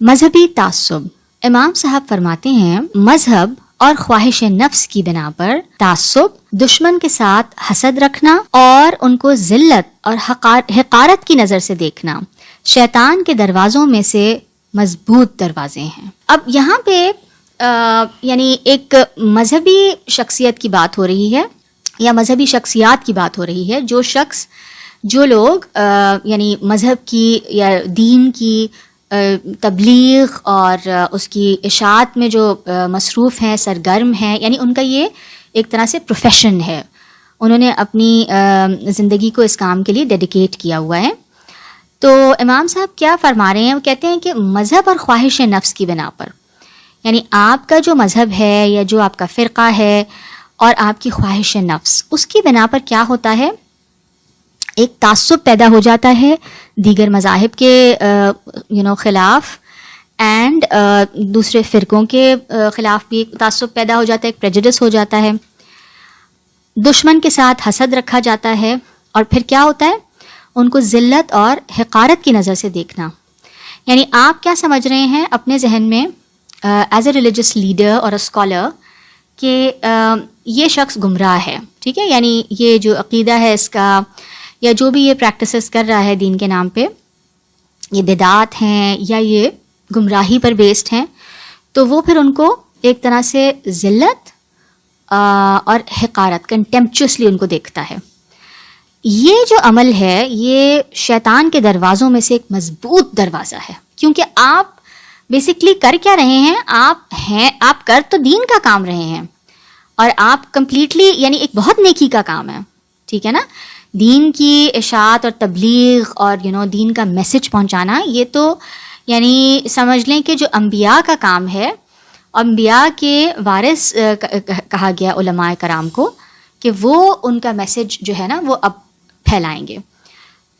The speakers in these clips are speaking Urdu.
مذہبی تعصب. امام صاحب فرماتے ہیں مذہب اور خواہش نفس کی بنا پر تعصب، دشمن کے ساتھ حسد رکھنا اور ان کو ذلت اور حقارت کی نظر سے دیکھنا شیطان کے دروازوں میں سے مضبوط دروازے ہیں. اب یہاں پہ یعنی ایک مذہبی شخصیت کی بات ہو رہی ہے یا مذہبی شخصیات کی بات ہو رہی ہے. جو لوگ یعنی مذہب کی یا دین کی تبلیغ اور اس کی اشاعت میں جو مصروف ہیں، سرگرم ہیں، یعنی ان کا یہ ایک طرح سے پروفیشن ہے. انہوں نے اپنی زندگی کو اس کام کے لیے ڈیڈیکیٹ کیا ہوا ہے. تو امام صاحب کیا فرما رہے ہیں؟ وہ کہتے ہیں کہ مذہب اور خواہش نفس کی بنا پر، یعنی آپ کا جو مذہب ہے یا جو آپ کا فرقہ ہے اور آپ کی خواہش نفس، اس کی بنا پر کیا ہوتا ہے؟ ایک تعصب پیدا ہو جاتا ہے دیگر مذاہب کے خلاف، اینڈ دوسرے فرقوں کے خلاف بھی ایک تعصب پیدا ہو جاتا ہے، ایک پریجڈس ہو جاتا ہے. دشمن کے ساتھ حسد رکھا جاتا ہے، اور پھر کیا ہوتا ہے؟ ان کو ذلت اور حقارت کی نظر سے دیکھنا. یعنی آپ کیا سمجھ رہے ہیں اپنے ذہن میں ایز اے ریلیجس لیڈر اور اسکالر کہ یہ شخص گمراہ ہے، ٹھیک ہے؟ یعنی یہ جو عقیدہ ہے اس کا یا جو بھی یہ پریکٹسز کر رہا ہے دین کے نام پہ، یہ بدعات ہیں یا یہ گمراہی پر بیسڈ ہیں، تو وہ پھر ان کو ایک طرح سے ذلت اور حقارت، کنٹمپچوسلی ان کو دیکھتا ہے. یہ جو عمل ہے یہ شیطان کے دروازوں میں سے ایک مضبوط دروازہ ہے، کیونکہ آپ بیسکلی کر کیا رہے ہیں؟ آپ کر تو دین کا کام رہے ہیں، اور آپ کمپلیٹلی یعنی ایک بہت نیکی کا کام ہے، ٹھیک ہے نا؟ دین کی اشاعت اور تبلیغ اور دین کا میسج پہنچانا، یہ تو یعنی سمجھ لیں کہ جو انبیاء کا کام ہے، انبیاء کے وارث کہا گیا علماء کرام کو کہ وہ ان کا میسج جو ہے نا وہ اب پھیلائیں گے.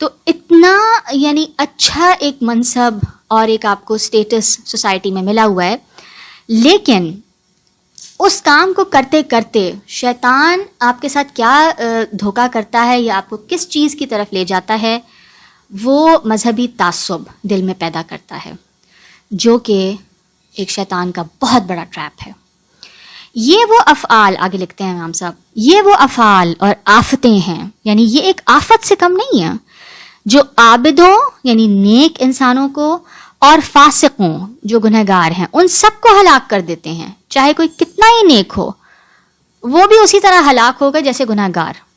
تو اتنا یعنی اچھا ایک منصب اور ایک آپ کو اسٹیٹس سوسائٹی میں ملا ہوا ہے، لیکن اس کام کو کرتے کرتے شیطان آپ کے ساتھ کیا دھوکہ کرتا ہے یا آپ کو کس چیز کی طرف لے جاتا ہے؟ وہ مذہبی تعصب دل میں پیدا کرتا ہے، جو کہ ایک شیطان کا بہت بڑا ٹریپ ہے. یہ وہ افعال، آگے لکھتے ہیں امام صاحب، یہ وہ افعال اور آفتیں ہیں، یعنی یہ ایک آفت سے کم نہیں ہے، جو عابدوں یعنی نیک انسانوں کو اور فاسقوں جو گنہگار ہیں ان سب کو ہلاک کر دیتے ہیں. چاہے کوئی کتنا ہی نیک ہو، وہ بھی اسی طرح ہلاک ہوگا جیسے گنہگار.